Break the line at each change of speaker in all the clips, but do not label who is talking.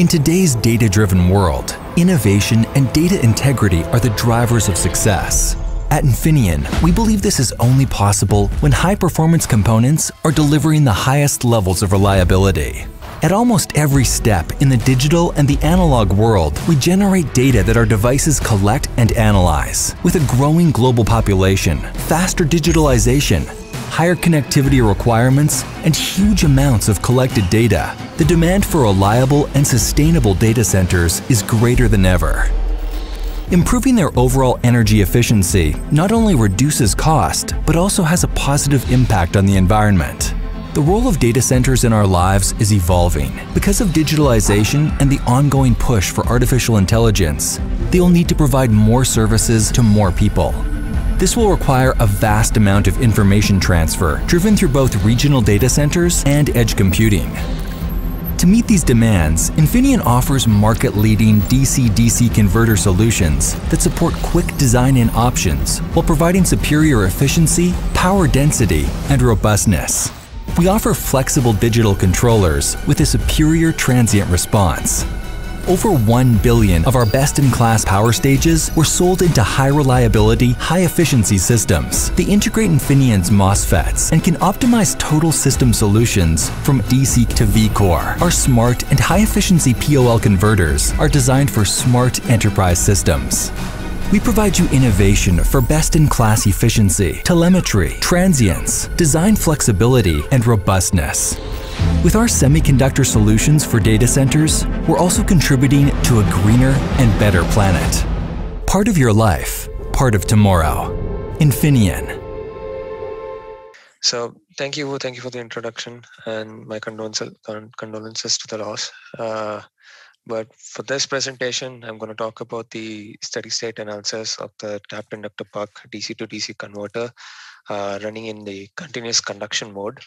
In today's data-driven world, innovation and data integrity are the drivers of success. At Infineon, we believe this is only possible when high-performance components are delivering the highest levels of reliability. At almost every step in the digital and the analog world, we generate data that our devices collect and analyze. With a growing global population, faster digitalization, higher connectivity requirements, and huge amounts of collected data, the demand for reliable and sustainable data centers is greater than ever. Improving their overall energy efficiency not only reduces cost, but also has a positive impact on the environment. The role of data centers in our lives is evolving. Because of digitalization and the ongoing push for artificial intelligence, they'll need to provide more services to more people. This will require a vast amount of information transfer, driven through both regional data centers and edge computing. To meet these demands, Infineon offers market-leading DC-DC converter solutions that support quick design-in options while providing superior efficiency, power density, and robustness. We offer flexible digital controllers with a superior transient response. Over 1 billion of our best-in-class power stages were sold into high-reliability, high-efficiency systems. They integrate Infineon's MOSFETs and can optimize total system solutions from DC to V-Core. Our smart and high-efficiency POL converters are designed for smart enterprise systems. We provide you innovation for best-in-class efficiency, telemetry, transients, design flexibility, and robustness. With our semiconductor solutions for data centers, we're also contributing to a greener and better planet. Part of your life, part of tomorrow. Infineon.
So thank you for the introduction and my condolences to the loss. But for this presentation, I'm going to talk about the steady state analysis of the tapped inductor puck DC to DC converter running in the continuous conduction mode.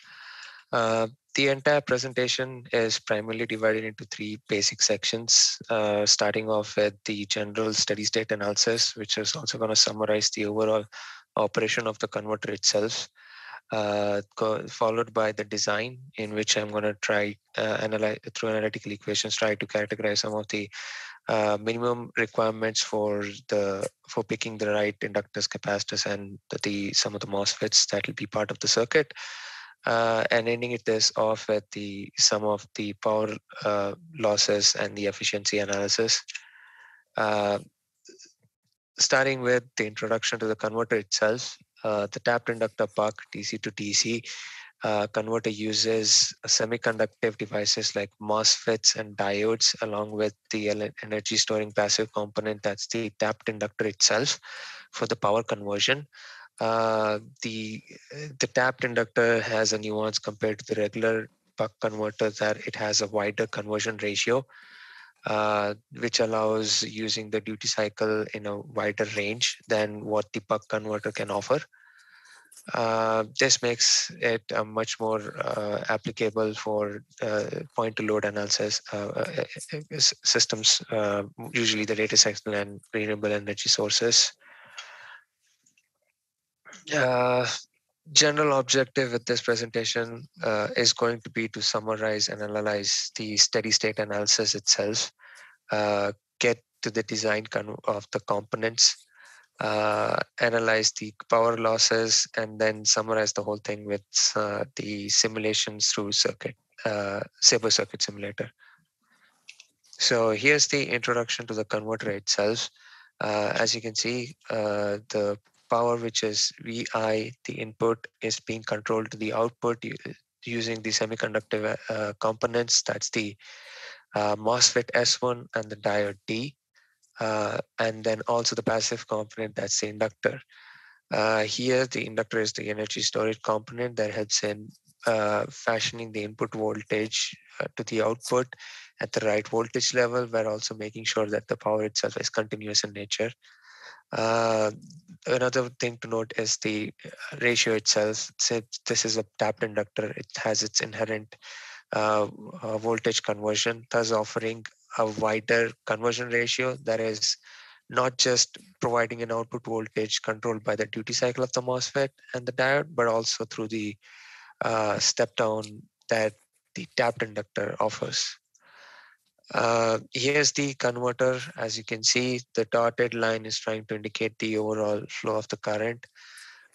The entire presentation is primarily divided into 3 basic sections, starting off with the general steady state analysis, which is also going to summarize the overall operation of the converter itself, followed by the design, in which I'm going to try through analytical equations, try to categorize some of the minimum requirements for picking the right inductors, capacitors, and some of the MOSFETs that will be part of the circuit. And ending this off with the sum of the power losses and the efficiency analysis. Starting with the introduction to the converter itself, the tapped inductor puck DC to DC converter uses semiconductive devices like MOSFETs and diodes, along with the energy storing passive component, that's the tapped inductor itself, for the power conversion. The tapped inductor has a nuance compared to the regular buck converter, that it has a wider conversion ratio, which allows using the duty cycle in a wider range than what the buck converter can offer. This makes it much more applicable for point-to-load analysis systems, usually the data cycle and renewable energy sources. General objective with this presentation is going to be to summarize and analyze the steady state analysis itself, get to the design of the components, analyze the power losses, and then summarize the whole thing with the simulations through Sabre Circuit Simulator. So here's the introduction to the converter itself. As you can see, the power, which is VI, the input, is being controlled to the output using the semiconductor components. That's the MOSFET S1 and the diode D. And then also the passive component, that's the inductor. Here, the inductor is the energy storage component that helps in fashioning the input voltage to the output at the right voltage level, while also making sure that the power itself is continuous in nature. Another thing to note is the ratio itself. Since this is a tapped inductor, it has its inherent voltage conversion, thus offering a wider conversion ratio that is not just providing an output voltage controlled by the duty cycle of the MOSFET and the diode, but also through the step down that the tapped inductor offers. Here's the converter. As you can see, the dotted line is trying to indicate the overall flow of the current.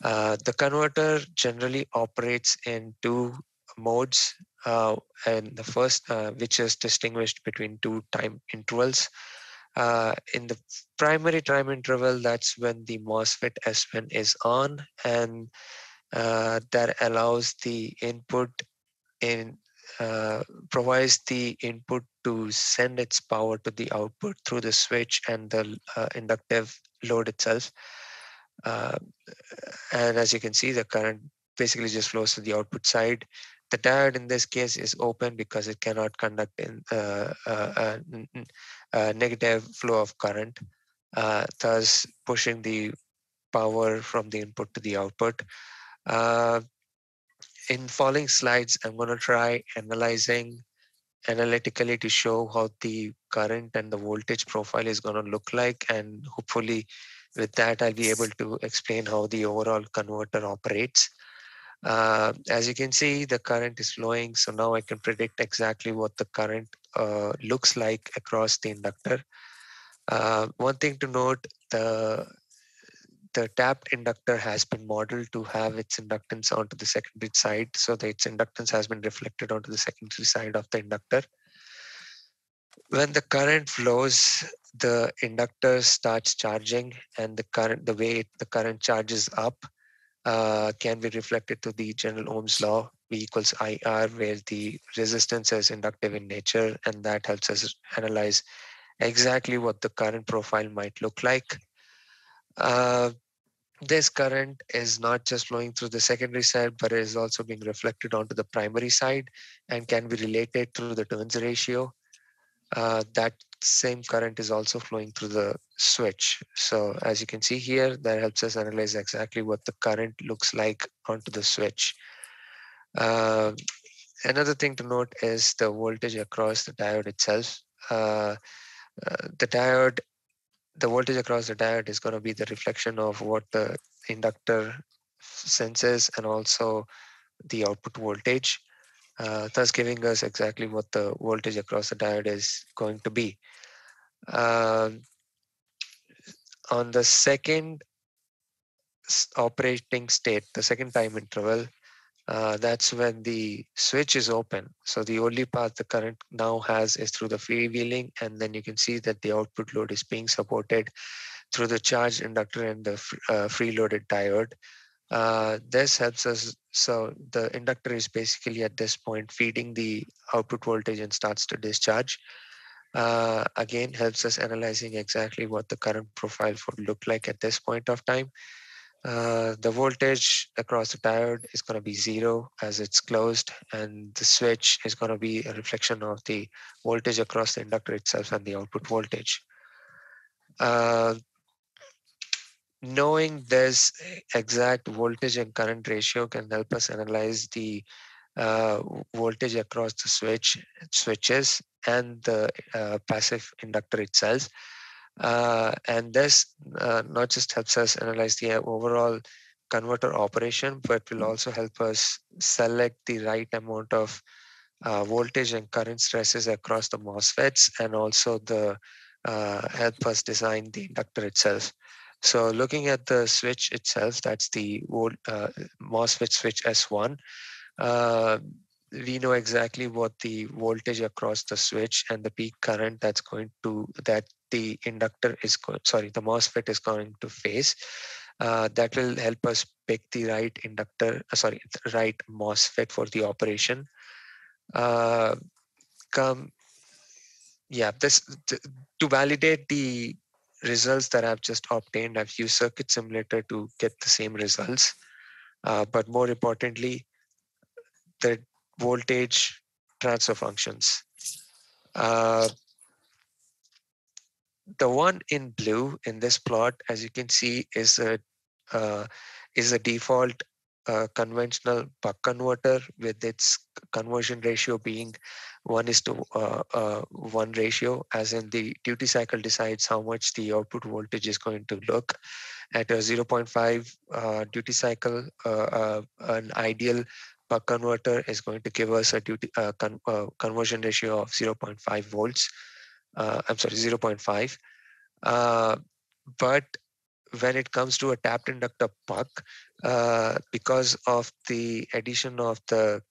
The converter generally operates in two modes, and the first, which is distinguished between two time intervals. In the primary time interval, that's when the MOSFET S1 is on, and that allows the input in provides the input to send its power to the output through the switch and the inductive load itself. And as you can see, the current basically just flows to the output side. The diode in this case is open because it cannot conduct in a negative flow of current, thus pushing the power from the input to the output. Uh, in following slides, I'm going to try analyzing analytically to show how the current and the voltage profile is going to look like, and hopefully with that I'll be able to explain how the overall converter operates. As you can see, the current is flowing, so now I can predict exactly what the current looks like across the inductor. One thing to note, the tapped inductor has been modeled to have its inductance onto the secondary side, so that its inductance has been reflected onto the secondary side of the inductor. When the current flows, the inductor starts charging, and the way the current charges up can be reflected to the general Ohm's law, V equals IR, where the resistance is inductive in nature, and that helps us analyze exactly what the current profile might look like. This current is not just flowing through the secondary side, but it is also being reflected onto the primary side and can be related through the turns ratio. That same current is also flowing through the switch. So as you can see here, that helps us analyze exactly what the current looks like onto the switch. Another thing to note is the voltage across the diode itself. The voltage across the diode is going to be the reflection of what the inductor senses and also the output voltage, thus giving us exactly what the voltage across the diode is going to be. On the second operating state, the second time interval, that's when the switch is open. So the only path the current now has is through the freewheeling, and then you can see that the output load is being supported through the charged inductor and the freeloaded diode. This helps us. So the inductor is basically at this point feeding the output voltage and starts to discharge. Again, helps us analyzing exactly what the current profile would look like at this point of time. The voltage across the diode is going to be 0 as it's closed, and the switch is going to be a reflection of the voltage across the inductor itself and the output voltage. Knowing this exact voltage and current ratio can help us analyze the voltage across the switches and the passive inductor itself. And this not just helps us analyze the overall converter operation, but will also help us select the right amount of voltage and current stresses across the MOSFETs, and also the help us design the inductor itself. So looking at the switch itself, that's the MOSFET switch S1. We know exactly what the voltage across the switch and the peak current that the inductor is the MOSFET is going to face. That will help us pick the right right MOSFET for the operation. To validate the results that I've just obtained, I've used circuit simulator to get the same results. But more importantly, the voltage transfer functions. The one in blue in this plot, as you can see, is a default conventional buck converter with its conversion ratio being 1:1 ratio, as in the duty cycle decides how much the output voltage is going to look. At a 0.5 duty cycle, an ideal buck converter is going to give us a conversion ratio of 0.5 volts. I'm sorry, 0.5. But when it comes to a tapped inductor buck, because of the addition of the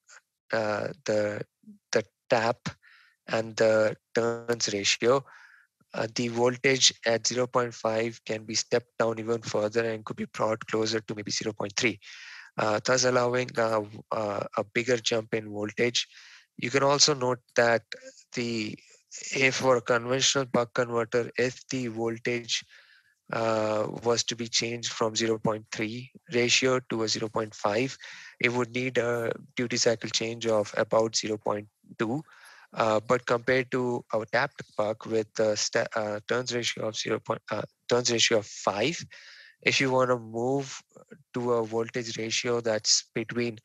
tap and the turns ratio, the voltage at 0.5 can be stepped down even further and could be brought closer to maybe 0.3, thus allowing a bigger jump in voltage. You can also note that if for a conventional buck converter, if the voltage was to be changed from 0.3 ratio to a 0.5, it would need a duty cycle change of about 0.2. But compared to our tapped buck with the turns ratio of turns ratio of 5, if you want to move to a voltage ratio that's between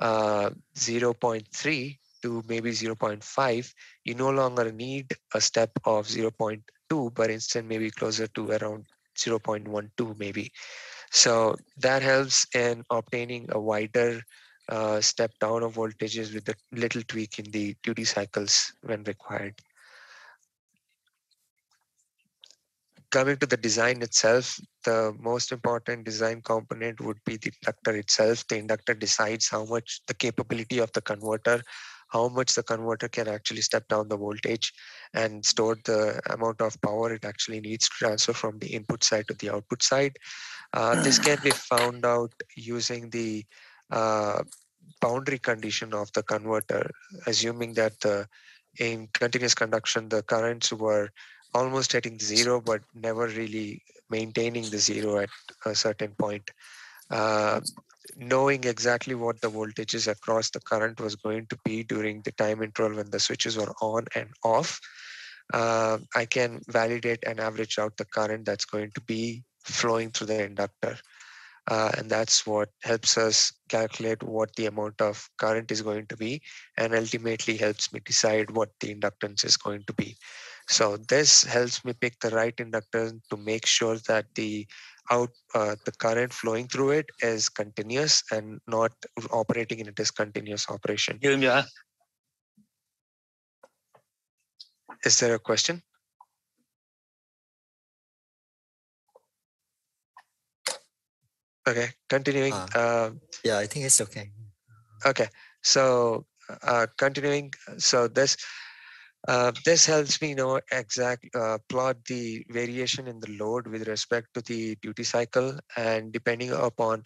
0.3 to maybe 0.5, you no longer need a step of 0.2, but instead maybe closer to around 0.12 maybe. So that helps in obtaining a wider step down of voltages with a little tweak in the duty cycles when required. Coming to the design itself, the most important design component would be the inductor itself. The inductor decides how much the capability of the converter, how much the converter can actually step down the voltage and store the amount of power it actually needs to transfer from the input side to the output side. This can be found out using the boundary condition of the converter, assuming that in continuous conduction, the currents were almost hitting zero, but never really maintaining the zero at a certain point. Knowing exactly what the voltages across the current was going to be during the time interval when the switches were on and off, I can validate and average out the current that's going to be flowing through the inductor. And that's what helps us calculate what the amount of current is going to be, and ultimately helps me decide what the inductance is going to be. So this helps me pick the right inductor to make sure that the current flowing through it is continuous and not operating in a discontinuous operation. Is there a question? Okay, continuing.
Yeah, I think it's okay.
Okay, so continuing. So this helps me know plot the variation in the load with respect to the duty cycle, and depending upon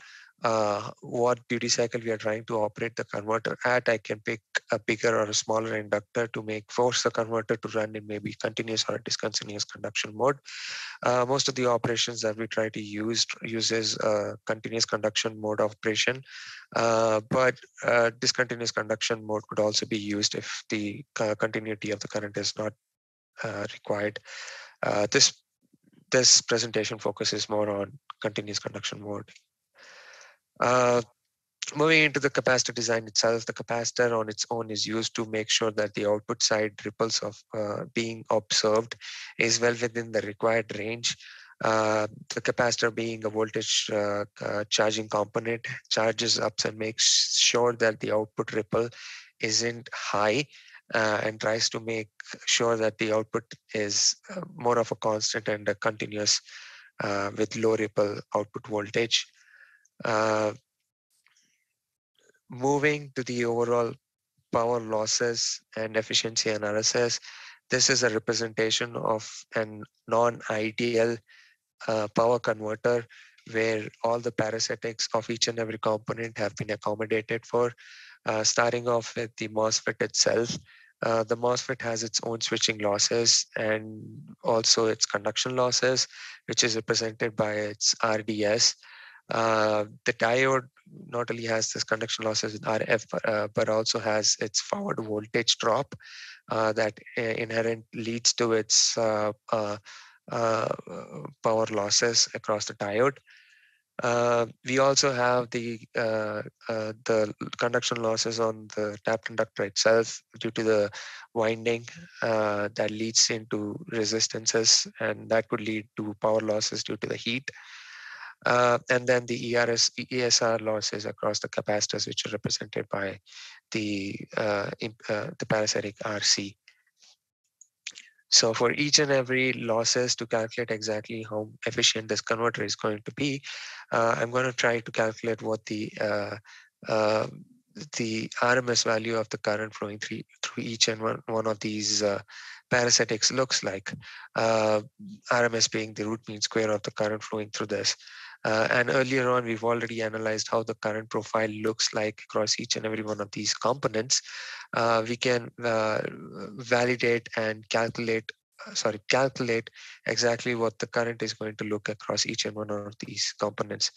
what duty cycle we are trying to operate the converter at, I can pick a bigger or a smaller inductor to force the converter to run in maybe continuous or discontinuous conduction mode. Most of the operations that we try to uses continuous conduction mode operation, but discontinuous conduction mode could also be used if the continuity of the current is not required. This presentation focuses more on continuous conduction mode. Moving into the capacitor design itself, the capacitor on its own is used to make sure that the output side ripples of being observed is well within the required range. The capacitor, being a voltage charging component, charges up and makes sure that the output ripple isn't high, and tries to make sure that the output is more of a constant and a continuous with low ripple output voltage. Moving to the overall power losses and efficiency analysis, this is a representation of a non-ideal power converter where all the parasitics of each and every component have been accommodated for. Starting off with the MOSFET itself. The MOSFET has its own switching losses and also its conduction losses, which is represented by its RDS. The diode not only has this conduction losses in RF, but also has its forward voltage drop that inherent leads to its power losses across the diode. We also have the conduction losses on the tapped inductor itself due to the winding that leads into resistances, and that could lead to power losses due to the heat. And then the ESR losses across the capacitors, which are represented by the parasitic RC. So for each and every losses, to calculate exactly how efficient this converter is going to be, I'm going to try to calculate what the RMS value of the current flowing through each and one of these parasitics looks like. RMS being the root mean square of the current flowing through this. And earlier on, we've already analyzed how the current profile looks like across each and every one of these components. We can validate and calculate exactly what the current is going to look across each and one of these components.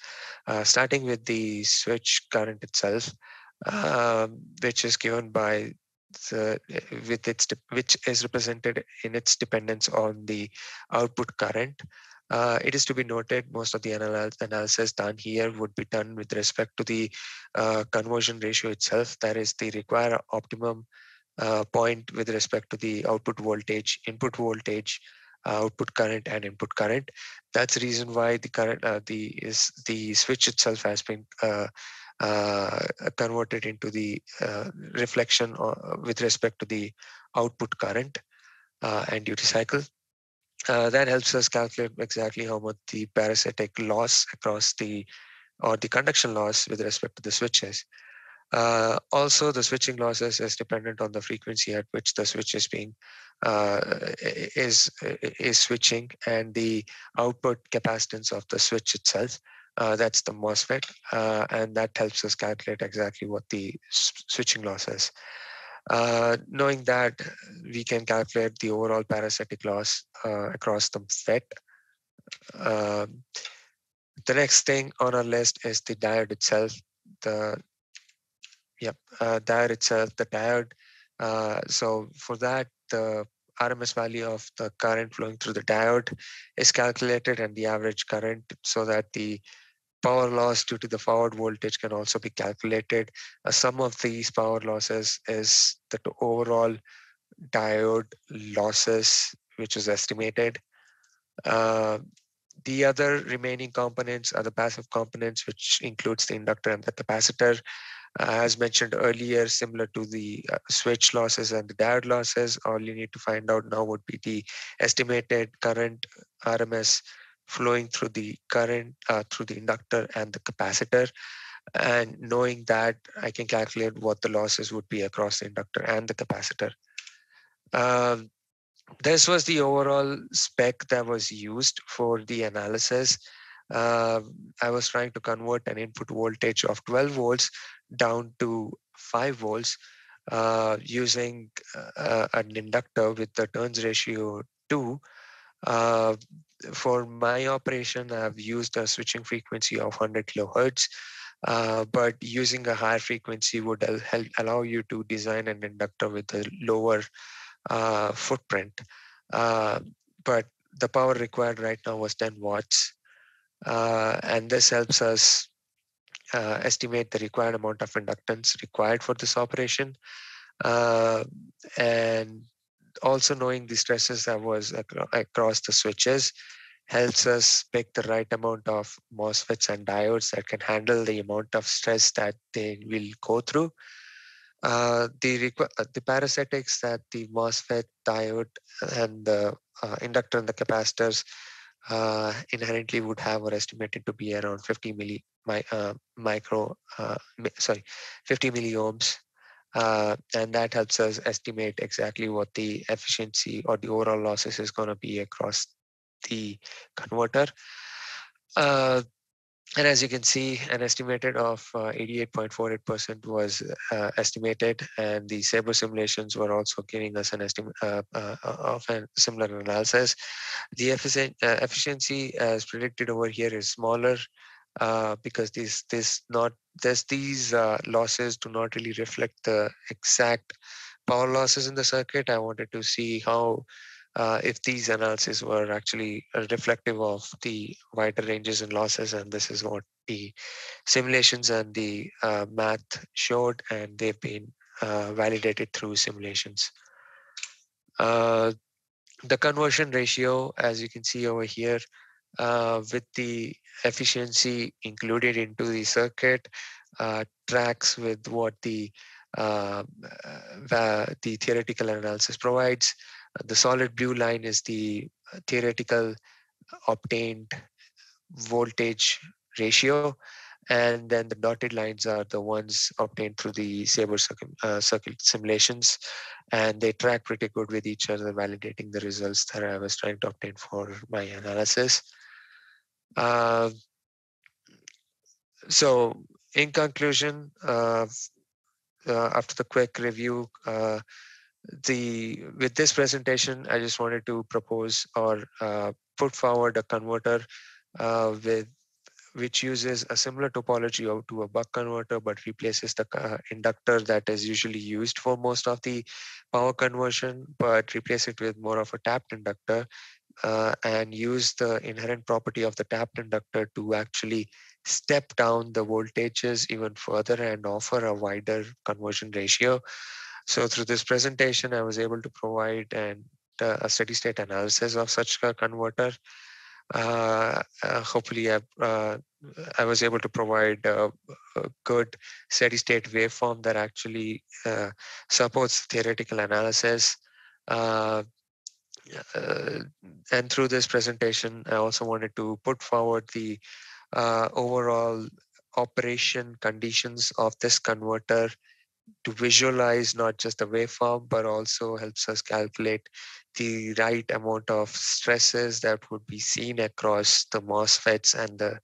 Starting with the switch current itself, which is given by which is represented in its dependence on the output current. It is to be noted most of the analysis done here would be done with respect to the conversion ratio itself, that is the required optimum point with respect to the output voltage, input voltage, output current, and input current. That's the reason why the current the switch itself has been converted into the reflection with respect to the output current and duty cycle. That helps us calculate exactly how much the parasitic loss across the conduction loss with respect to the switches. Also, the switching losses is dependent on the frequency at which the switch is being is switching, and the output capacitance of the switch itself. That's the MOSFET, and that helps us calculate exactly what the switching loss is. Knowing that, we can calculate the overall parasitic loss across the FET. The next thing on our list is the diode itself. The diode itself, the diode. So for that, the RMS value of the current flowing through the diode is calculated, and the average current, so that the power loss due to the forward voltage can also be calculated. A sum of these power losses is the overall diode losses, which is estimated. The other remaining components are the passive components, which includes the inductor and the capacitor. As mentioned earlier, similar to the switch losses and the diode losses, all you need to find out now would be the estimated current RMS flowing through the current through the inductor and the capacitor. And knowing that, I can calculate what the losses would be across the inductor and the capacitor. This was the overall spec that was used for the analysis. I was trying to convert an input voltage of 12 volts down to 5 volts using an inductor with the turns ratio 2. For my operation, I've used a switching frequency of 100 kilohertz, but using a higher frequency would allow you to design an inductor with a lower footprint. But the power required right now was 10 watts. And this helps us estimate the required amount of inductance required for this operation. And also knowing the stresses that was across the switches helps us pick the right amount of MOSFETs and diodes that can handle the amount of stress that they will go through. The parasitics that the MOSFET, diode, and the inductor and the capacitors inherently would have are estimated to be around 50 milliohms. And that helps us estimate exactly what the efficiency or the overall losses is going to be across the converter. And as you can see, an estimated of 88.48% was estimated, and the Sabre simulations were also giving us an estimate of a similar analysis. The efficiency as predicted over here is smaller because these losses do not really reflect the exact power losses in the circuit. I wanted to see how if these analyses were actually reflective of the wider ranges in losses, and this is what the simulations and the math showed, and they've been validated through simulations. The conversion ratio, as you can see over here, with the efficiency included into the circuit tracks with what the theoretical analysis provides. The solid blue line is the theoretical obtained voltage ratio, and then the dotted lines are the ones obtained through the Saber circuit simulations, and they track pretty good with each other, validating the results that I was trying to obtain for my analysis. So in conclusion, after the quick review, with this presentation, I just wanted to propose or put forward a converter which uses a similar topology to a buck converter, but replaces the inductor that is usually used for most of the power conversion, but replace it with more of a tapped inductor, and use the inherent property of the tapped inductor to actually step down the voltages even further and offer a wider conversion ratio. So through this presentation, I was able to provide a steady state analysis of such a converter. Hopefully, I was able to provide a good steady state waveform that actually supports theoretical analysis. And through this presentation, I also wanted to put forward the overall operation conditions of this converter to visualize not just the waveform, but also helps us calculate the right amount of stresses that would be seen across the MOSFETs and the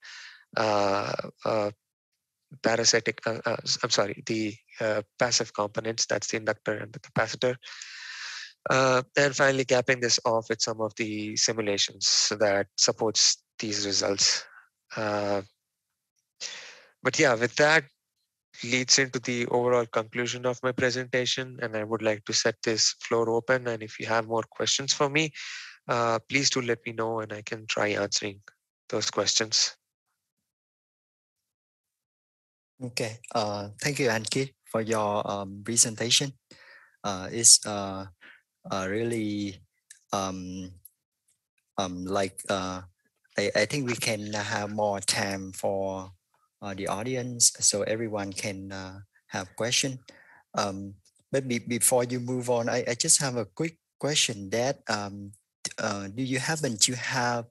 passive components, that's the inductor and the capacitor. And finally, capping this off with some of the simulations that supports these results. But yeah, with that leads into the overall conclusion of my presentation, and I would like to set this floor open. And if you have more questions for me, please do let me know, and I can try answering those questions.
Okay. Thank you, Ankit, for your presentation. It's really I think we can have more time for the audience, so everyone can have question. But before you move on, I just have a quick question that do you happen to have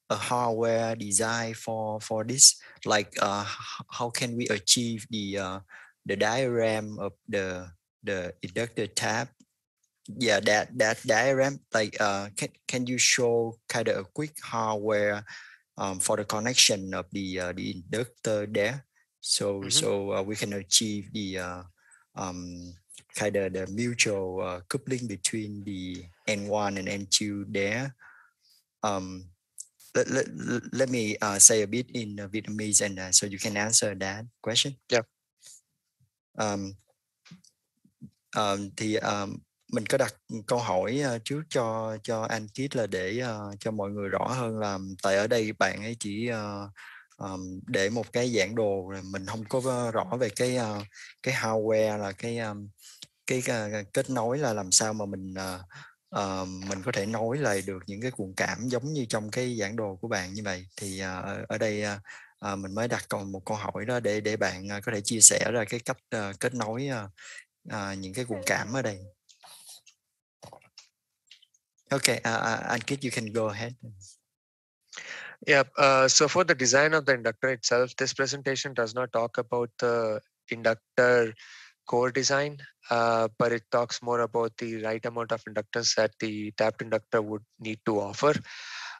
a hardware design for this? Like how can we achieve the diagram of the inductor tab? Yeah, that diagram, like can you show kind of a quick hardware for the connection of the inductor there, so we can achieve the kind of the mutual coupling between the N1 and N2 there. Let me say a bit in Vietnamese, and so you can answer that question.
Yeah.
Thì mình có đặt câu hỏi trước cho Ankit là để cho mọi người rõ hơn, là tại ở đây bạn ấy chỉ để một cái giảng đồ, mình không có rõ về cái hardware, là cái kết nối, là làm sao mà mình có thể nối lại được những cái cuộn cảm giống như trong cái giảng đồ của bạn như vậy. Thì ở đây mình mới đặt một câu hỏi đó để bạn có thể chia sẻ ra cái cách kết nối những cái cuộn cảm ở đây. Okay, Ankit, you can go ahead.
Yeah, so for the design of the inductor itself, this presentation does not talk about the inductor core design, but it talks more about the right amount of inductance that the tapped inductor would need to offer.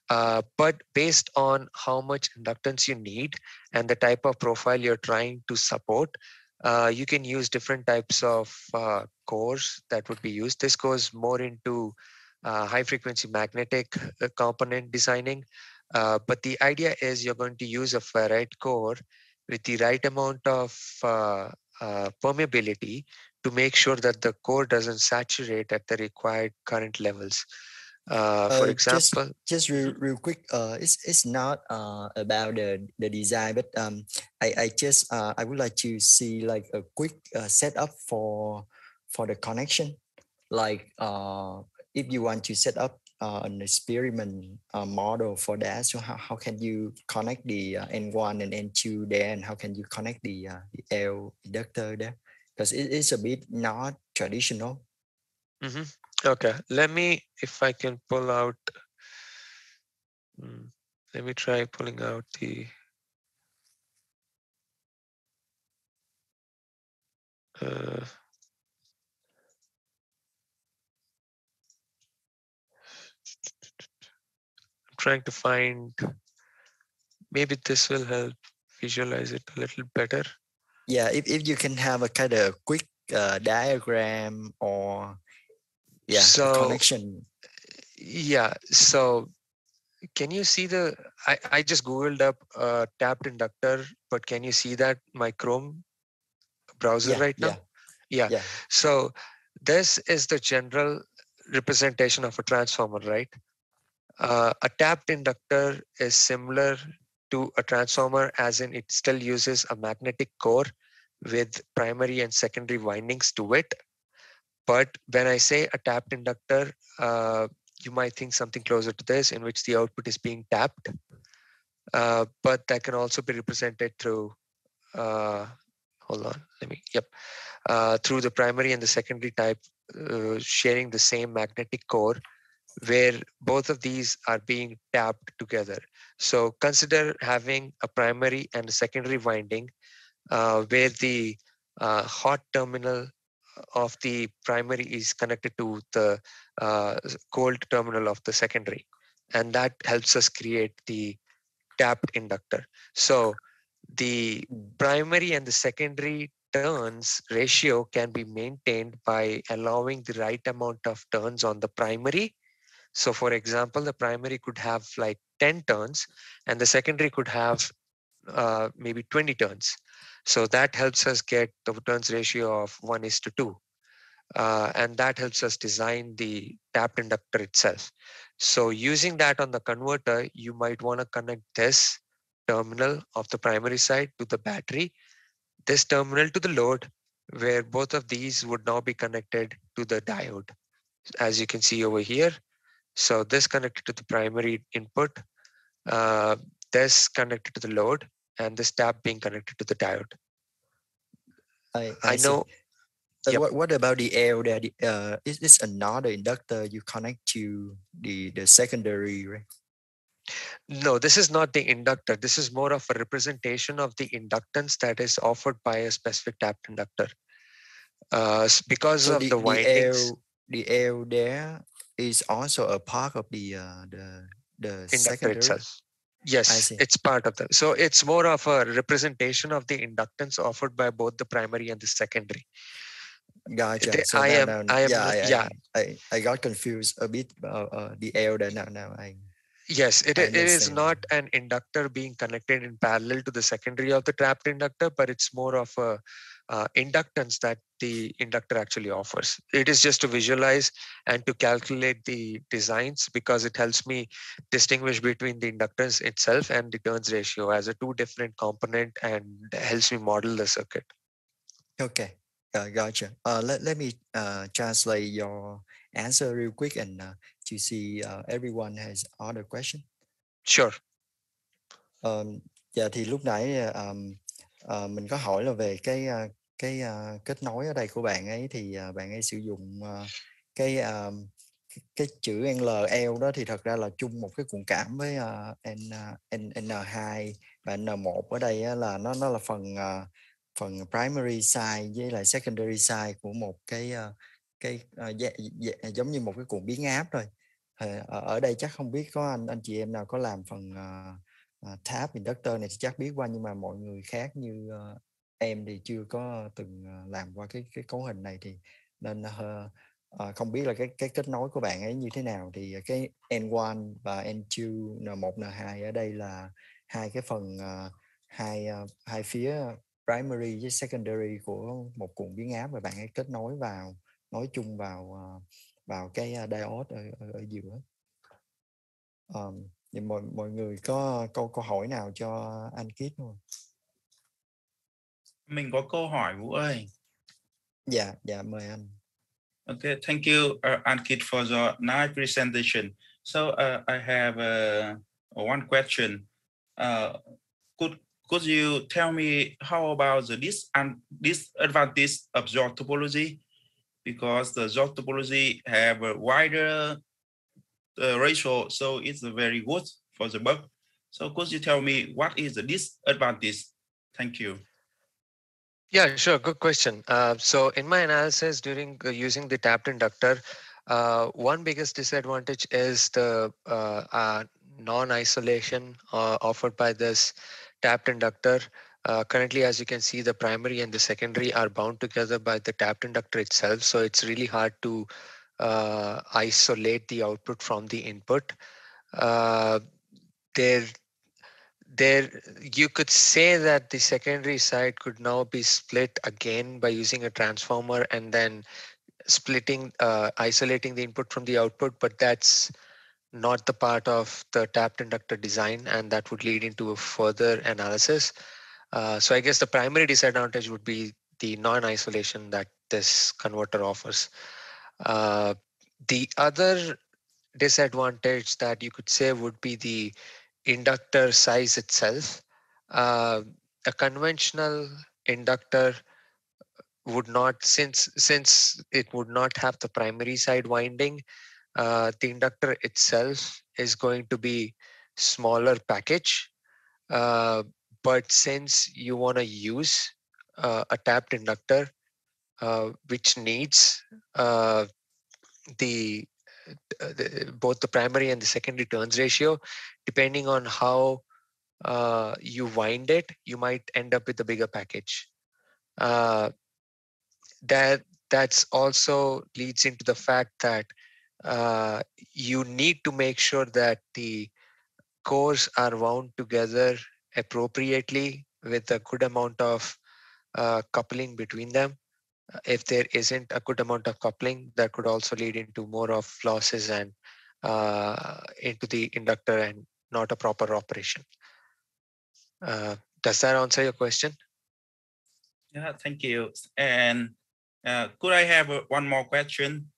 But based on how much inductance you need and the type of profile you're trying to support, you can use different types of cores that would be used. This goes more into high frequency magnetic component designing. But the idea is you're going to use a ferrite core with the right amount of permeability to make sure that the core doesn't saturate at the required current levels. For example,
just real quick, it's not about the design, but I would like to see like a quick setup for the connection. Like if you want to set up an experiment model for that. So how can you connect the N1 and N2 there, and how can you connect the L inductor there? Because it's a bit not traditional.
Mm-hmm. Okay, let me, if I can pull out, let me try pulling out the I'm trying to find, maybe this will help visualize it a little better.
Yeah, if you can have a kind of quick diagram or the connection.
Yeah, so can you see the, I just Googled up tapped inductor, but can you see that my Chrome browser right now? Yeah. So this is the general representation of a transformer, right? A tapped inductor is similar to a transformer, as in it still uses a magnetic core with primary and secondary windings to it. But when I say a tapped inductor, you might think something closer to this, in which the output is being tapped. But that can also be represented through, hold on, through the primary and the secondary type sharing the same magnetic core, where both of these are being tapped together. So consider having a primary and a secondary winding where the hot terminal of the primary is connected to the cold terminal of the secondary. And that helps us create the tapped inductor. So the primary and the secondary turns ratio can be maintained by allowing the right amount of turns on the primary. So for example, the primary could have like 10 turns and the secondary could have maybe 20 turns. So that helps us get the turns ratio of 1:2. And that helps us design the tapped inductor itself. So using that on the converter, you might want to connect this terminal of the primary side to the battery, this terminal to the load, where both of these would now be connected to the diode, as you can see over here. So this connected to the primary input, this connected to the load, and this tap being connected to the diode.
I know. What about the L there? Is this another inductor you connect to the secondary, right?
No, this is not the inductor. This is more of a representation of the inductance that is offered by a specific tapped inductor. Because
so
of the windings.
The L there is also a part of the
inductor
secondary
itself. Yes, it's part of that. So it's more of a representation of the inductance offered by both the primary and the secondary.
Gotcha. So I got confused a bit about the L there. Now
Yes, it is not an inductor being connected in parallel to the secondary of the tapped inductor, but it's more of a inductance that the inductor actually offers. It is just to visualize and to calculate the designs, because it helps me distinguish between the inductance itself and the turns ratio as a two different component, and helps me model the circuit.
Okay, gotcha. Let me translate your answer real quick and to see everyone has other question.
Sure.
Dạ thì lúc nãy mình có hỏi là về cái kết nối ở đây của bạn ấy, thì bạn ấy sử dụng cái chữ NL đó thì thật ra là chung một cái cuộn cảm với N2 và N1 ở đây là nó là phần primary side với lại secondary side của một cái giống như một cái cuộn biến áp thôi. Ở đây chắc không biết có anh chị em nào có làm phần Tapped-inductor này thì chắc biết qua, nhưng mà mọi người khác như em thì chưa có từng làm qua cái cấu hình này, thì nên không biết là cái kết nối của bạn ấy như thế nào. Thì cái N1 và N2, N1, N2 ở đây là hai cái phần hai phía primary với secondary của một cuộn biến áp, và bạn ấy kết nối chung vào cái diode ở giữa. Thì mọi người có câu hỏi nào cho anh Kit không?
Mình có câu hỏi Vũ ơi.
Dạ mời anh.
Okay, thank you Ankit for the nice presentation. So I have one question. Could you tell me how about the disadvantage of your topology? Because the your topology have a wider ratio, so it's very good for the bug. So could you tell me what is the disadvantage? Thank you.
Yeah, sure. Good question. So in my analysis during using the tapped inductor, one biggest disadvantage is the non-isolation offered by this tapped inductor. Currently, as you can see, the primary and the secondary are bound together by the tapped inductor itself. So it's really hard to isolate the output from the input. Uh, there you could say that the secondary side could now be split again by using a transformer and then isolating the input from the output, but that's not the part of the tapped inductor design, and that would lead into a further analysis. So I guess the primary disadvantage would be the non-isolation that this converter offers. The other disadvantage that you could say would be the inductor size itself. Uh, a conventional inductor would not, since it would not have the primary side winding, the inductor itself is going to be smaller package. Uh, but since you want to use a tapped inductor, which needs the both the primary and the secondary turns ratio, depending on how you wind it, you might end up with a bigger package. That's also leads into the fact that you need to make sure that the cores are wound together appropriately with a good amount of coupling between them. If there isn't a good amount of coupling, that could also lead into more of losses and into the inductor and not a proper operation. Does that answer your question?
Yeah, thank you. And could I have one more question?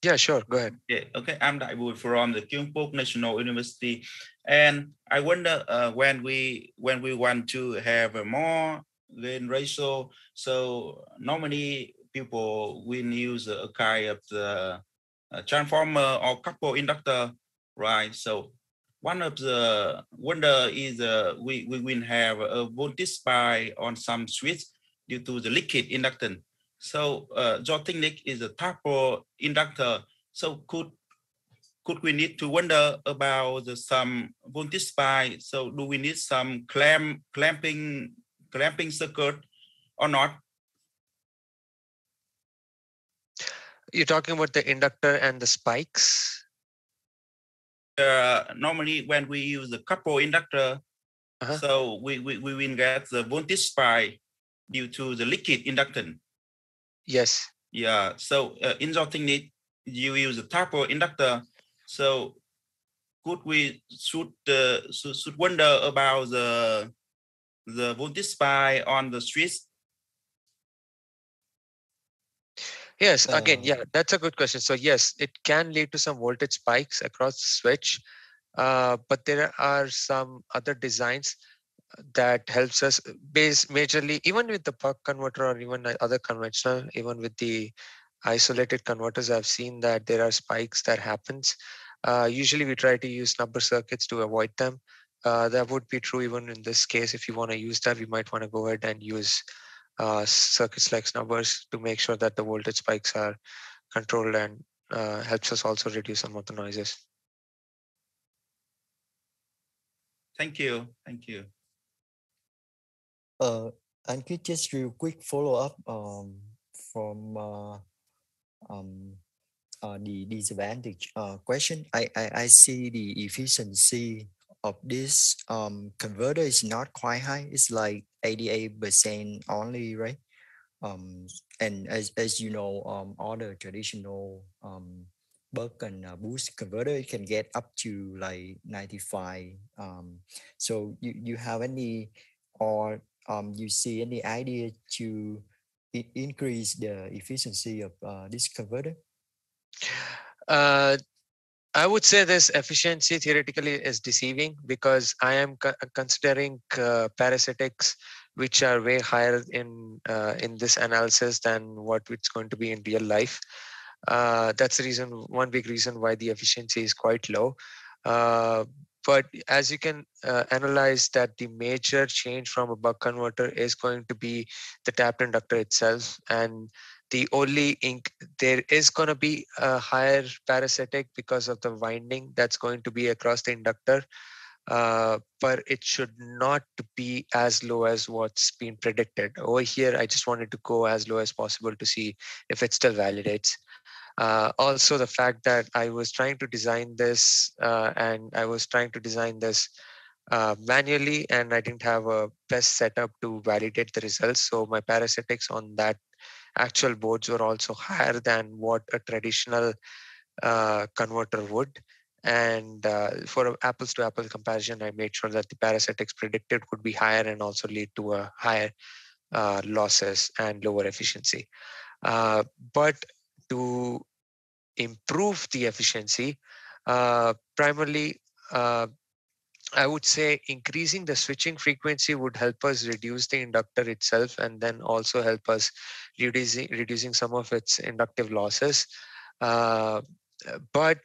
Yeah, sure. Go ahead.
Yeah, okay. I'm Đại Bùi from the Kyungpook National University, and I wonder when we want to have a more gain ratio. So normally people will use a kind of the transformer or couple inductor, right? So one of the wonder is we will have a voltage spike on some switch due to the liquid inductance. So your technique is a tapo inductor. So could we need to wonder about some voltage spike? So do we need some clamping circuit or not?
You're talking about the inductor and the spikes?
Normally when we use the couple inductor, so we will get the voltage spike due to the liquid inductance.
Yes.
Yeah. So in your technique, you use a tapo inductor. So could we should wonder about the voltage spike on the switch?
Yes, again, yeah, that's a good question. So yes, it can lead to some voltage spikes across the switch, but there are some other designs that helps us majorly, even with the buck converter or even other conventional, even with the isolated converters, I've seen that there are spikes that happens. Usually we try to use snubber circuits to avoid them. That would be true even in this case. If you want to use that, we might want to go ahead and use circuits like snubbers to make sure that the voltage spikes are controlled, and helps us also reduce some of the noises.
Thank you. Thank you.
Ankit, just real quick follow up from the disadvantage question. I see the efficiency of this converter is not quite high. It's like 88% only, right? And as you know, all the traditional buck and boost converter, it can get up to like 95. So you have any, or you see any idea to increase the efficiency of this converter?
I would say this efficiency theoretically is deceiving because I am considering parasitics which are way higher in this analysis than what it's going to be in real life. That's the reason, one big reason why the efficiency is quite low. But as you can analyze that the major change from a buck converter is going to be the tapped inductor itself, and the only there is going to be a higher parasitic because of the winding that's going to be across the inductor, but it should not be as low as what's been predicted. Over here, I just wanted to go as low as possible to see if it still validates. Also, the fact that I was trying to design this manually, and I didn't have a best setup to validate the results. So my parasitics on that actual boards were also higher than what a traditional converter would. And for an apples to apples comparison, I made sure that the parasitics predicted would be higher and also lead to a higher losses and lower efficiency. But to improve the efficiency, primarily, I would say increasing the switching frequency would help us reduce the inductor itself, and then also help us reducing some of its inductive losses. But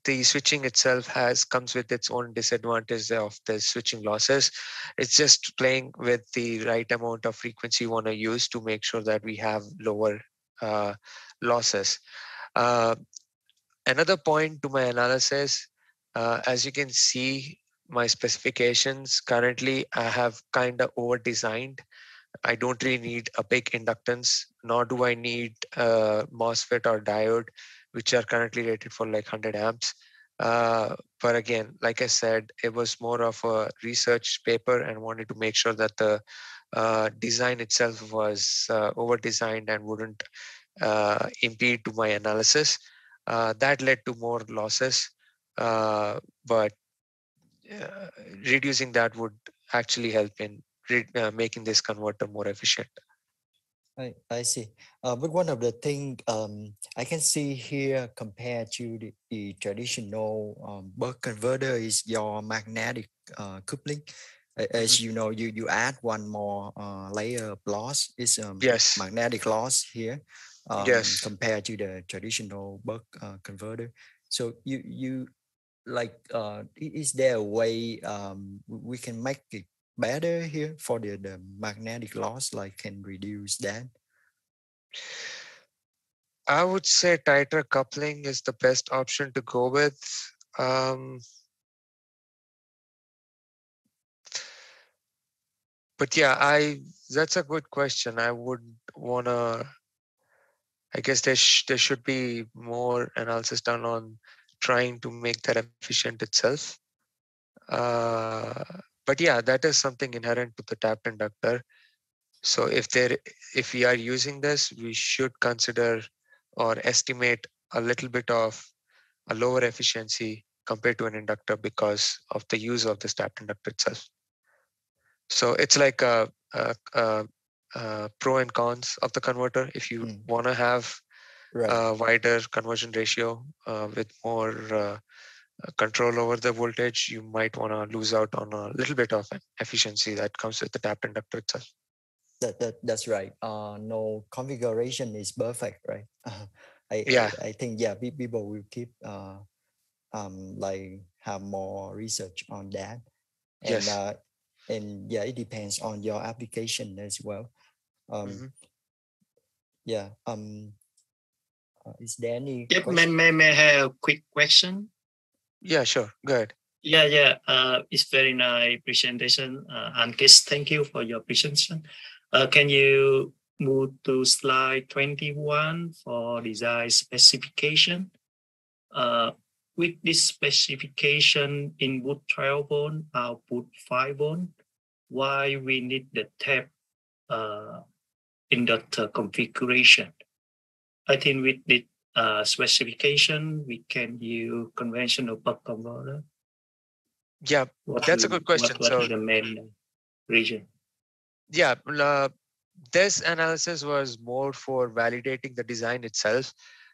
the switching itself comes with its own disadvantage of the switching losses. It's just playing with the right amount of frequency you want to use to make sure that we have lower losses. Another point to my analysis, as you can see, my specifications currently I have kind of over designed. I don't really need a big inductance, nor do I need a MOSFET or diode, which are currently rated for like 100 amps. But again, like I said, it was more of a research paper and wanted to make sure that the design itself was over designed and wouldn't impede to my analysis. That led to more losses, but reducing that would actually help in making this converter more efficient.
I see. But one of the things I can see here compared to the traditional buck converter is your magnetic coupling. As you know, you add one more layer of loss. It's
Yes.
magnetic loss here
Yes.
compared to the traditional buck converter. So you like, is there a way we can make it better here for the magnetic loss, like can reduce that?
I would say tighter coupling is the best option to go with. But yeah, that's a good question. I would wanna. I guess there should be more analysis done on trying to make that efficient itself. But yeah, that is something inherent to the tapped inductor. So if we are using this, we should consider or estimate a little bit of a lower efficiency compared to an inductor because of the use of this tapped inductor itself. So it's like a pro and cons of the converter. If you want to have a wider conversion ratio with more control over the voltage, you might want to lose out on a little bit of efficiency that comes with the tapped inductor itself.
That's right. No configuration is perfect, right? I think people will keep like have more research on that, and
yes.
And yeah, it depends on your application as well. Yeah. Is there any
question? May I have a quick question?
Yeah, sure. Go ahead.
Yeah. It's very nice presentation. Ankit, thank you for your presentation. Can you move to slide 21 for design specification? With this specification, input 12 volt, output 5 volt, why we need the tapped inductor configuration? I think with the specification, we can use conventional buck converter.
Yeah, that's a good question.
What is the main reason?
Yeah, this analysis was more for validating the design itself.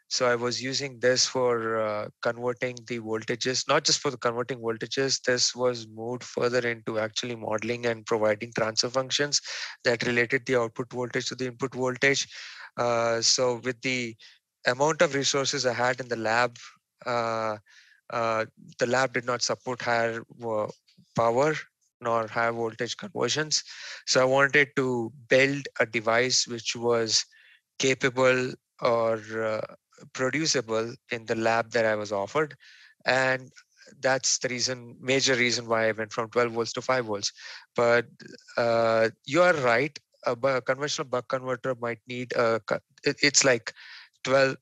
So I was using this for converting the voltages, not just for the converting voltages. This was moved further into actually modeling and providing transfer functions that related the output voltage to the input voltage. So with the amount of resources I had in the lab, the lab did not support higher power nor high voltage conversions. So I wanted to build a device which was capable or producible in the lab that I was offered. And that's the major reason why I went from 12 volts to 5 volts. But you are right. A conventional buck converter might need it's like 12,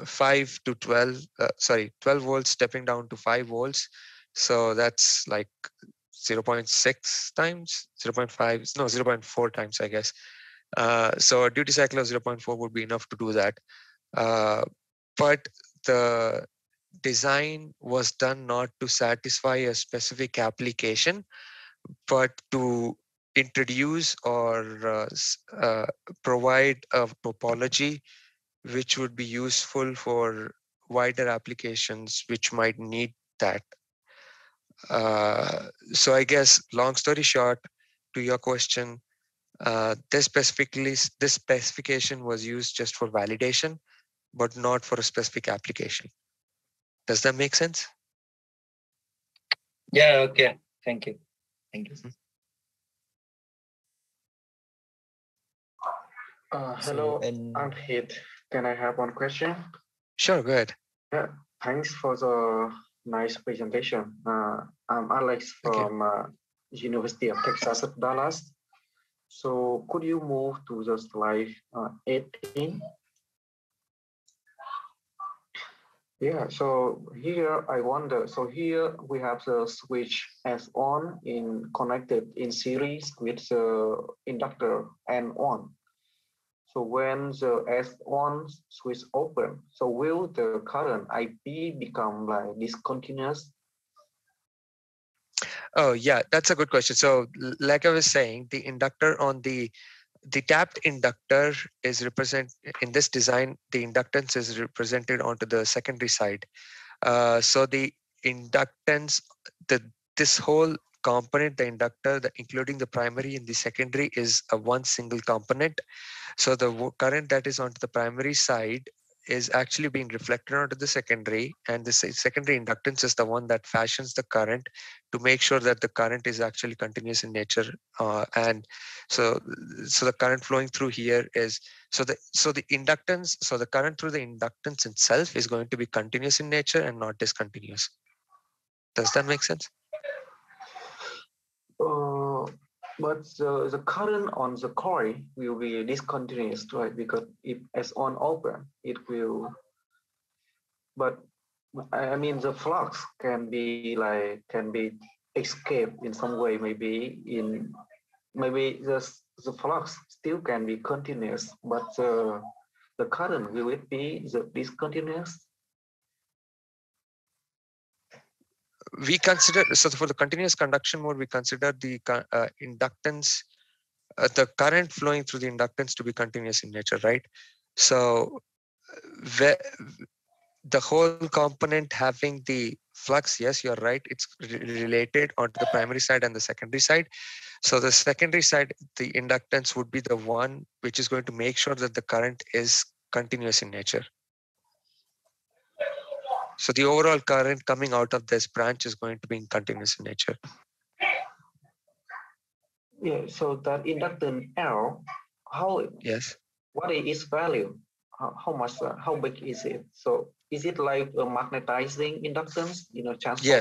5 to 12, 12 volts stepping down to 5 volts. So that's like 0.6 times, 0.5, no, 0.4 times, I guess. So a duty cycle of 0.4 would be enough to do that. But the design was done not to satisfy a specific application, but to introduce or provide a topology which would be useful for wider applications which might need that. So I guess, long story short, to your question, this specification was used just for validation, but not for a specific application. Does that make sense?
Yeah, okay. Thank you. Thank you.
Hello, Ankit. Can I have one question?
Sure, go ahead.
Yeah, thanks for the nice presentation. I'm Alex from University of Texas at Dallas. So could you move to the slide 18? Yeah, so here I wonder, so here we have the switch S-on connected in series with the inductor N-on. So when the S-on switch open, so will the current IP become like discontinuous?
Oh yeah, that's a good question. So like I was saying, the inductor on the tapped inductor is in this design, the inductance is represented onto the secondary side. So the inductance, this whole component, the inductor, including the primary and the secondary, is a one single component. So the current that is onto the primary side is actually being reflected onto the secondary, and the secondary inductance is the one that fashions the current to make sure that the current is actually continuous in nature. And so the current flowing through here is so the inductance, so the current through the inductance itself is going to be continuous in nature and not discontinuous. Does that make sense?
But the current on the coil will be discontinuous, right? Because if S-on open, it will. But I mean, the flux can be escaped in some way. Maybe the flux still can be continuous, but the current, will it be discontinuous?
We consider, so for the continuous conduction mode, we consider the inductance, the current flowing through the inductance to be continuous in nature, right? So the whole component having the flux, yes, you're right, it's related onto the primary side and the secondary side. So the secondary side, the inductance would be the one which is going to make sure that the current is continuous in nature. So the overall current coming out of this branch is going to be continuous in nature.
Yeah, so that inductance L,
yes,
what is its value? How much? How big is it? So is it like a magnetizing inductance in a transformer?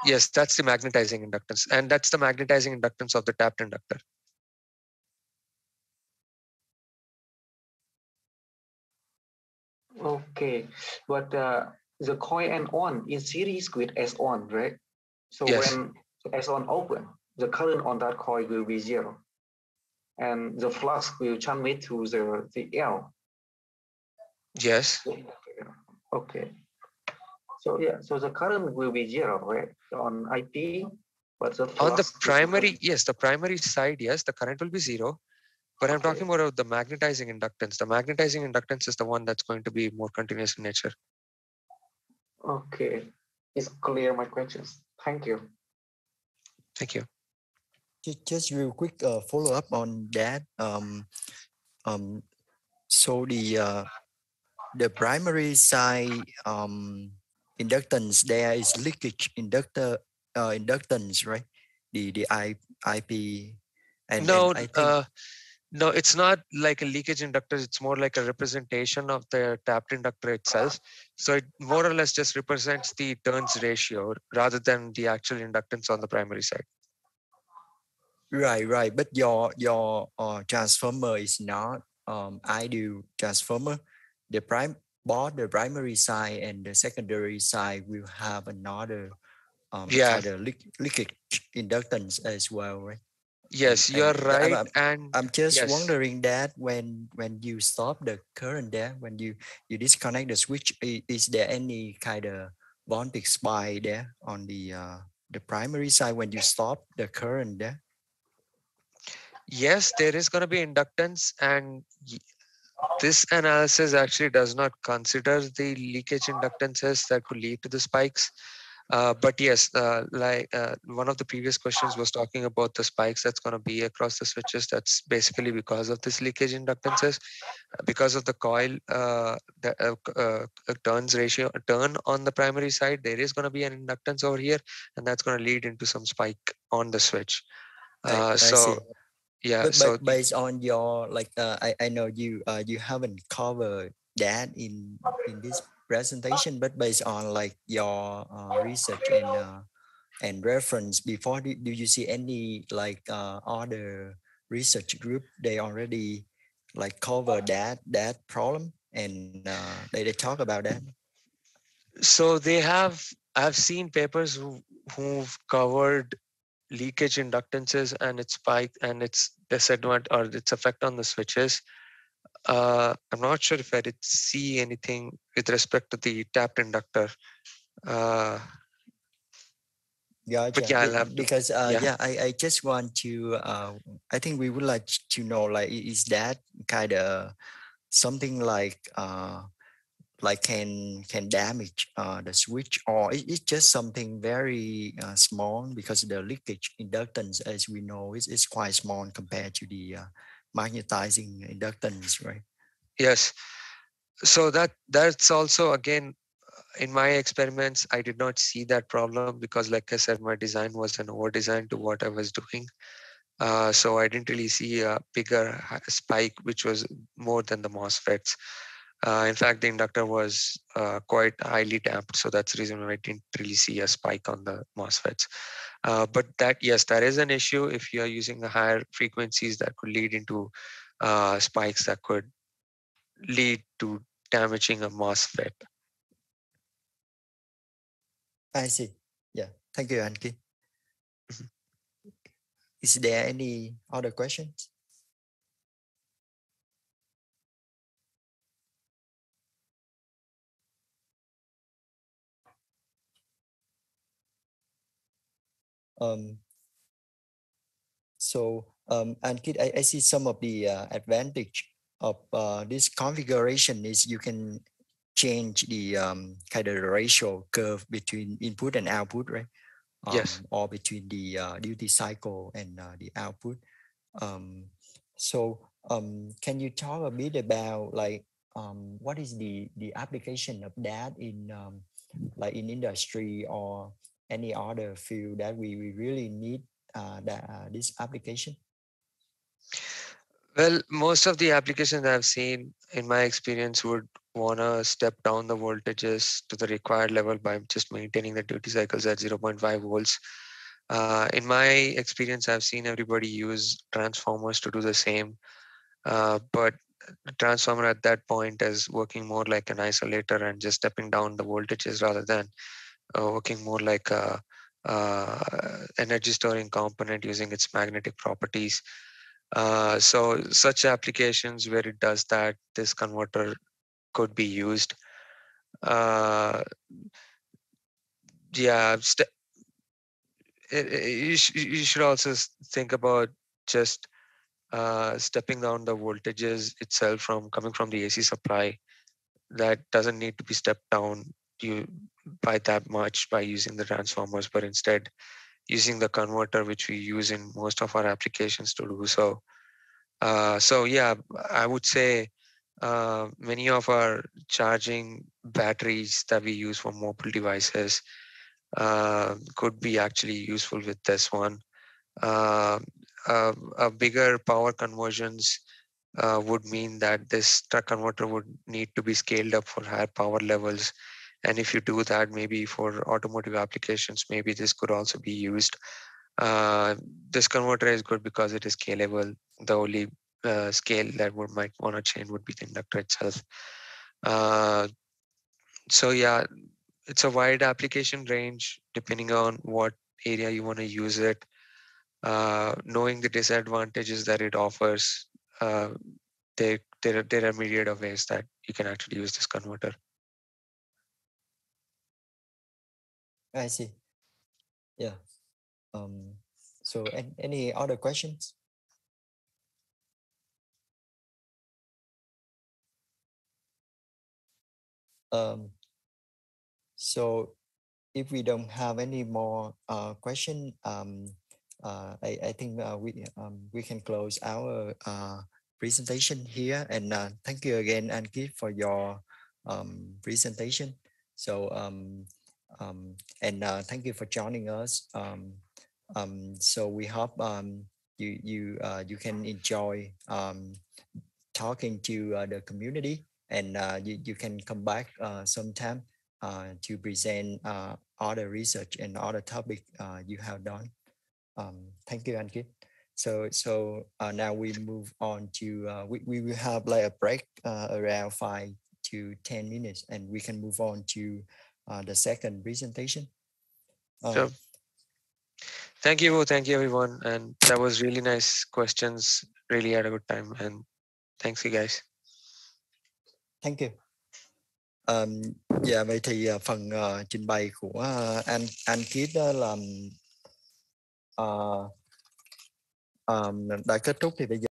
Yes, that's the magnetizing inductance, and that's the magnetizing inductance of the tapped inductor.
Okay, but the coil N-on in series with S-on, right? So when S-on open, the current on that coil will be 0, and the flux will transmit to the L.
Yes.
Okay. So yeah, so the current will be 0, right, on IP, but the flux
on the primary, yes, the primary side, yes, the current will be 0, But I'm talking about the magnetizing inductance. The magnetizing inductance is the one that's going to be more continuous in nature.
Okay, it's clear my questions. Thank you.
Thank you.
Just real quick follow up on that. So the primary side inductance there is leakage inductance, right? The IP and
No,
I think
no, it's not like a leakage inductor. It's more like a representation of the tapped inductor itself. So it more or less just represents the turns ratio rather than the actual inductance on the primary side.
right. But your transformer is not ideal transformer. Both the primary side and the secondary side will have another
Yeah.
kind of leakage inductance as well, right?
Yes, you're right.
I'm just
yes.
wondering that when you stop the current there, when you disconnect the switch, is there any kind of voltage spike there on the primary side when you stop the current there?
Yes, there is going to be inductance, and this analysis actually does not consider the leakage inductances that could lead to the spikes. But yes, one of the previous questions was talking about the spikes that's going to be across the switches. That's basically because of this leakage inductances, because of the coil turn on the primary side. There is going to be an inductance over here, and that's going to lead into some spike on the switch.
I see.
Yeah,
but based on your I know you haven't covered that in this presentation, but based on like your research and reference before, do you see any like other research group they already like cover that problem and they talk about that?
So I've seen papers who've covered leakage inductances and its spike and its disadvantage or its effect on the switches. I'm not sure if I did see anything with respect to the tapped inductor.
Gotcha.
But yeah, I'll have to.
Because I just want to I think we would like to know, like, is that kind of something like can damage the switch, or it's just something very small, because the leakage inductance, as we know, is quite small compared to the magnetizing inductance, right?
Yes. So that's also, again, in my experiments, I did not see that problem because, like I said, my design was an over design to what I was doing. So I didn't really see a bigger spike, which was more than the MOSFETs. In fact, the inductor was quite highly damped. So that's the reason why I didn't really see a spike on the MOSFETs. But yes, that is an issue. If you are using the higher frequencies, that could lead into spikes that could lead to damaging a MOSFET.
I see. Yeah. Thank you, Ankit. Is there any other questions? Ankit, I see some of the advantage of this configuration is you can change the kind of ratio curve between input and output, right?
Yes.
Or between the duty cycle and the output. Can you talk a bit about like what is the application of that in like in industry or any other field that we really need this application?
Well, most of the applications I've seen in my experience would want to step down the voltages to the required level by just maintaining the duty cycles at 0.5 volts. In my experience, I've seen everybody use transformers to do the same. But the transformer at that point is working more like an isolator and just stepping down the voltages rather than working more like a energy storing component using its magnetic properties. So such applications where it does that, this converter could be used. Yeah, you should also think about just stepping down the voltages itself from coming from the AC supply, that doesn't need to be stepped down by that much by using the transformers, but instead using the converter, which we use in most of our applications to do so. So yeah, I would say many of our charging batteries that we use for mobile devices could be actually useful with this one. A bigger power conversions would mean that this truck converter would need to be scaled up for higher power levels. And if you do that, maybe for automotive applications, maybe this could also be used. This converter is good because it is scalable. The only scale that we might want to change would be the inductor itself. So yeah, it's a wide application range depending on what area you want to use it. Knowing the disadvantages that it offers, there are myriad of ways that you can actually use this converter.
I see. Yeah. So any other questions? So if we don't have any more question, I think we can close our presentation here. And thank you again, Ankit, for your presentation. So thank you for joining us. So we hope you can enjoy talking to the community, and you can come back sometime to present other research and other topic you have done. Thank you, Ankit. So now we move on to we will have like a break around 5 to 10 minutes, and we can move on to the second presentation.
So, thank you everyone, and that was really nice questions. Really had a good time, and thanks you guys.
Thank you. Dạ vậy thì phần trình bày của Ankit là đã kết thúc, thì bây giờ